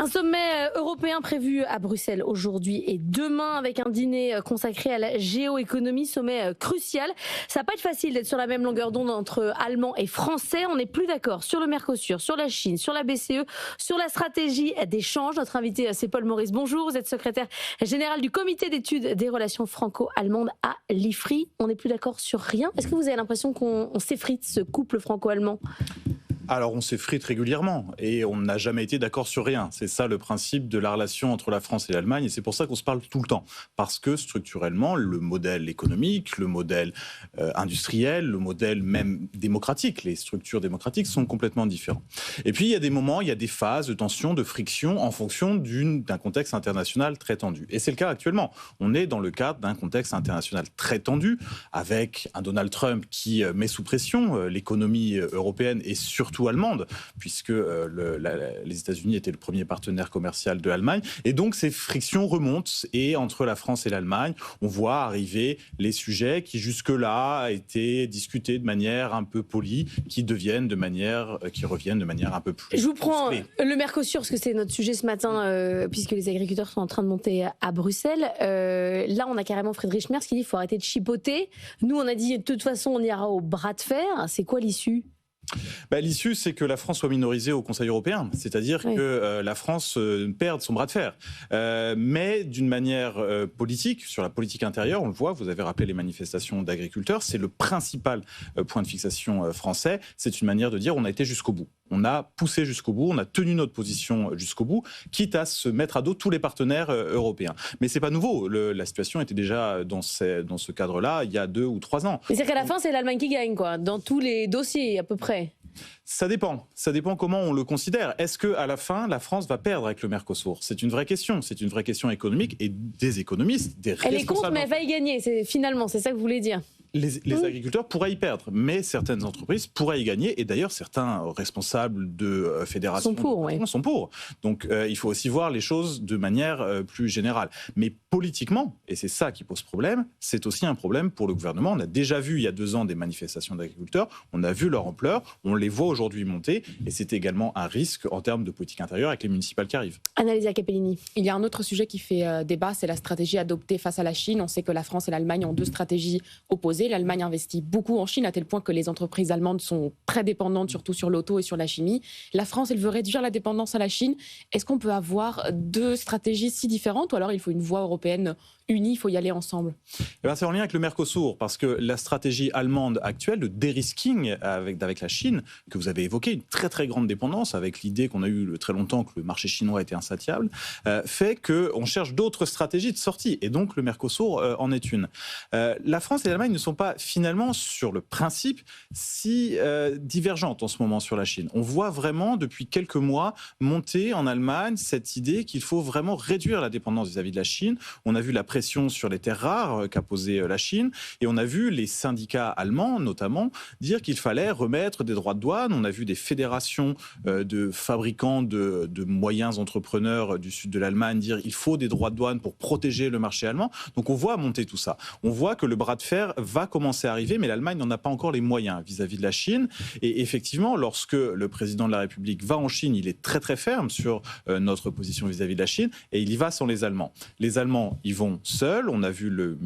sommet européen prévu à Bruxelles aujourd'hui et demain avec un dîner consacré à la géoéconomie, sommet crucial. Ça va pas être facile d'être sur la même longueur d'onde entre Allemands et Français. On n'est plus d'accord sur le Mercosur, sur la Chine, sur la BCE, sur la stratégie d'échange. Notre invité, c'est Paul Maurice. Bonjour, vous êtes secrétaire général du comité d'études des relations franco-allemandes à l'IFRI. On n'est plus d'accord sur rien. Est-ce que vous avez l'impression qu'on s'effrite, ce couple franco-allemand ? Alors on s'effrite régulièrement et on n'a jamais été d'accord sur rien. C'est ça le principe de la relation entre la France et l'Allemagne et c'est pour ça qu'on se parle tout le temps. Parce que structurellement, le modèle économique, le modèle industriel, le modèle même démocratique, les structures démocratiques sont complètement différents. Et puis il y a des moments, il y a des phases de tension, de friction en fonction d'un contexte international très tendu. Et c'est le cas actuellement. On est dans le cadre d'un contexte international très tendu avec un Donald Trump qui met sous pression l'économie européenne et surtout allemande, puisque les États-Unis étaient le premier partenaire commercial de l'Allemagne. Et donc, ces frictions remontent. Et entre la France et l'Allemagne, on voit arriver les sujets qui, jusque-là, étaient discutés de manière un peu polie, qui reviennent de manière un peu plus... Je vous prends le Mercosur, parce que c'est notre sujet ce matin, puisque les agriculteurs sont en train de monter à Bruxelles. Là, on a carrément Friedrich Merz qui dit qu'il faut arrêter de chipoter. Nous, on a dit, de toute façon, on ira au bras de fer. C'est quoi l'issue ? L'issue, c'est que la France soit minorisée au Conseil européen, c'est-à-dire que la France perde son bras de fer. Mais d'une manière politique, sur la politique intérieure, on le voit, vous avez rappelé les manifestations d'agriculteurs, c'est le principal point de fixation français, c'est une manière de dire on a été jusqu'au bout. On a poussé jusqu'au bout, on a tenu notre position jusqu'au bout, quitte à se mettre à dos tous les partenaires européens. Mais c'est pas nouveau, la situation était déjà dans ce cadre-là il y a 2 ou 3 ans. Mais c'est qu'à la fin, c'est l'Allemagne qui gagne, quoi, dans tous les dossiers à peu près. Ça dépend comment on le considère. Est-ce qu'à la fin, la France va perdre avec le Mercosur ? C'est une vraie question économique et des économistes, des responsables... Elle est contre, mais elle va y gagner, finalement, c'est ça que vous voulez dire ? Les agriculteurs pourraient y perdre, mais certaines entreprises pourraient y gagner. Et d'ailleurs, certains responsables de fédérations sont pour. Donc, il faut aussi voir les choses de manière plus générale. Mais politiquement, et c'est ça qui pose problème, c'est aussi un problème pour le gouvernement. On a déjà vu il y a 2 ans des manifestations d'agriculteurs. On a vu leur ampleur. On les voit aujourd'hui monter. Et c'est également un risque en termes de politique intérieure avec les municipales qui arrivent. Annalisa Capellini. Il y a un autre sujet qui fait débat, c'est la stratégie adoptée face à la Chine. On sait que la France et l'Allemagne ont 2 stratégies opposées. L'Allemagne investit beaucoup en Chine, à tel point que les entreprises allemandes sont très dépendantes, surtout sur l'auto et sur la chimie. La France, elle veut réduire la dépendance à la Chine. Est-ce qu'on peut avoir 2 stratégies si différentes, ou alors il faut une voie européenne unie, il faut y aller ensemble ? C'est en lien avec le Mercosur, parce que la stratégie allemande actuelle de dérisking avec la Chine, que vous avez évoqué, une très très grande dépendance, avec l'idée qu'on a eu très longtemps que le marché chinois était insatiable, fait qu'on cherche d'autres stratégies de sortie, et donc le Mercosur en est une. La France et l'Allemagne ne sont pas finalement sur le principe si divergentes en ce moment sur la Chine. On voit vraiment depuis quelques mois monter en Allemagne cette idée qu'il faut vraiment réduire la dépendance vis-à-vis de la Chine. On a vu la pression sur les terres rares qu'a posé la Chine et on a vu les syndicats allemands notamment dire qu'il fallait remettre des droits de douane. On a vu des fédérations de fabricants de moyens entrepreneurs du sud de l'Allemagne dire il faut des droits de douane pour protéger le marché allemand. Donc on voit monter tout ça. On voit que le bras de fer va commencer à arriver, mais l'Allemagne n'en a pas encore les moyens vis-à-vis de la Chine. Et effectivement, lorsque le président de la République va en Chine, il est très très ferme sur notre position vis-à-vis de la Chine et il y va sans les Allemands. Les Allemands y vont seuls. On a vu le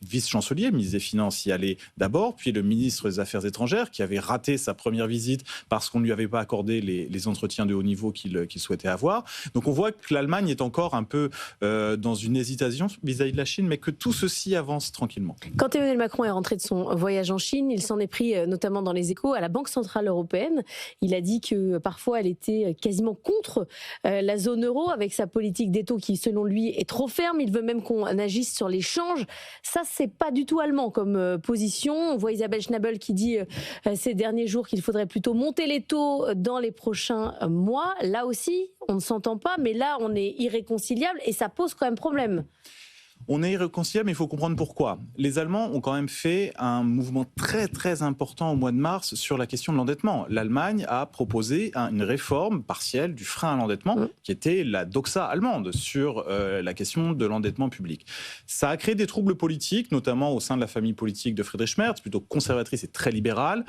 vice-chancelier, ministre des Finances, y aller d'abord, puis le ministre des Affaires étrangères qui avait raté sa première visite parce qu'on ne lui avait pas accordé les entretiens de haut niveau qu'il souhaitait avoir. Donc on voit que l'Allemagne est encore un peu dans une hésitation vis-à-vis de la Chine, mais que tout ceci avance tranquillement. Quand Emmanuel Macron est rentré de son voyage en Chine, il s'en est pris notamment dans les Échos à la Banque Centrale Européenne. Il a dit que parfois elle était quasiment contre la zone euro avec sa politique des taux qui, selon lui, est trop ferme. Il veut même qu'on agisse sur les changes. Ça, c'est pas du tout allemand comme position. On voit Isabelle Schnabel qui dit ces derniers jours qu'il faudrait plutôt monter les taux dans les prochains mois. Là aussi, on ne s'entend pas, mais là, on est irréconciliable et ça pose quand même problème. On est irréconciliable, mais il faut comprendre pourquoi. Les Allemands ont quand même fait un mouvement très très important au mois de mars sur la question de l'endettement. L'Allemagne a proposé une réforme partielle du frein à l'endettement, qui était la doxa allemande sur la question de l'endettement public. Ça a créé des troubles politiques, notamment au sein de la famille politique de Friedrich Merz, plutôt conservatrice et très libérale.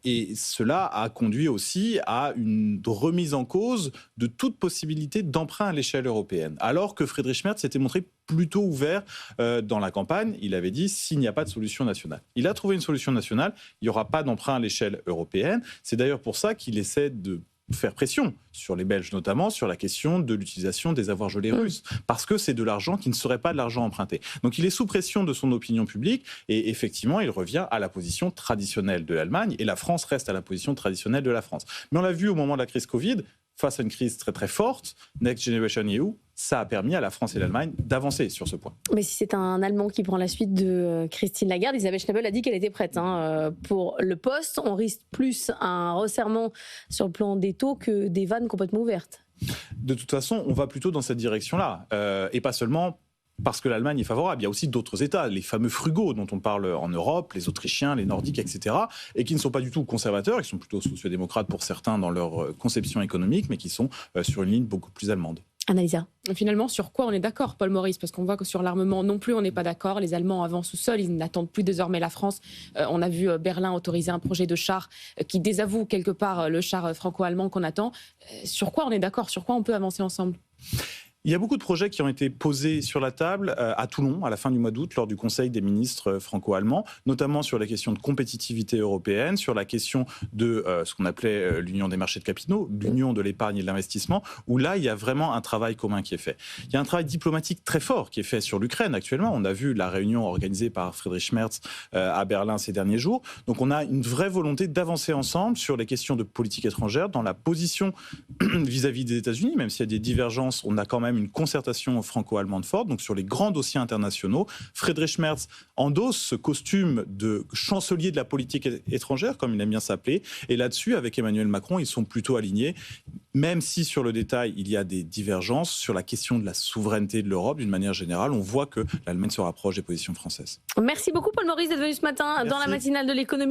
Et cela a conduit aussi à une remise en cause de toute possibilité d'emprunt à l'échelle européenne. Alors que Friedrich Merz s'était montré plutôt ouvert dans la campagne. Il avait dit, s'il n'y a pas de solution nationale. Il a trouvé une solution nationale, il n'y aura pas d'emprunt à l'échelle européenne. C'est d'ailleurs pour ça qu'il essaie de faire pression sur les Belges, notamment sur la question de l'utilisation des avoirs gelés russes, parce que c'est de l'argent qui ne serait pas de l'argent emprunté. Donc il est sous pression de son opinion publique, et effectivement, il revient à la position traditionnelle de l'Allemagne, et la France reste à la position traditionnelle de la France. Mais on l'a vu au moment de la crise Covid, face à une crise très très forte, Next Generation EU, ça a permis à la France et l'Allemagne d'avancer sur ce point. Mais si c'est un Allemand qui prend la suite de Christine Lagarde, Isabelle Schnabel a dit qu'elle était prête pour le poste. On risque plus un resserrement sur le plan des taux que des vannes complètement ouvertes. De toute façon, on va plutôt dans cette direction-là. Et pas seulement parce que l'Allemagne est favorable. Il y a aussi d'autres États, les fameux frugaux dont on parle en Europe, les Autrichiens, les Nordiques, etc., et qui ne sont pas du tout conservateurs, qui sont plutôt sociodémocrates pour certains dans leur conception économique, mais qui sont sur une ligne beaucoup plus allemande. Annalisa. Finalement, sur quoi on est d'accord, Paul Maurice? Parce qu'on voit que sur l'armement non plus, on n'est pas d'accord. Les Allemands avancent seuls, ils n'attendent plus désormais la France. On a vu Berlin autoriser un projet de char qui désavoue quelque part le char franco-allemand qu'on attend. Sur quoi on est d'accord? Sur quoi on peut avancer ensemble? Il y a beaucoup de projets qui ont été posés sur la table à Toulon à la fin du mois d'août lors du Conseil des ministres franco-allemands, notamment sur la question de compétitivité européenne, sur la question de ce qu'on appelait l'union des marchés de capitaux, l'union de l'épargne et de l'investissement, où là, il y a vraiment un travail commun qui est fait. Il y a un travail diplomatique très fort qui est fait sur l'Ukraine actuellement. On a vu la réunion organisée par Friedrich Merz à Berlin ces derniers jours. Donc on a une vraie volonté d'avancer ensemble sur les questions de politique étrangère, dans la position vis-à-vis des États-Unis, même s'il y a des divergences, on a quand même une concertation franco-allemande forte, donc sur les grands dossiers internationaux. Friedrich Merz endosse ce costume de chancelier de la politique étrangère, comme il aime bien s'appeler, et là-dessus, avec Emmanuel Macron, ils sont plutôt alignés, même si sur le détail, il y a des divergences sur la question de la souveraineté de l'Europe, d'une manière générale, on voit que l'Allemagne se rapproche des positions françaises. Merci beaucoup Paul Maurice d'être venu ce matin dans la matinale de l'économie.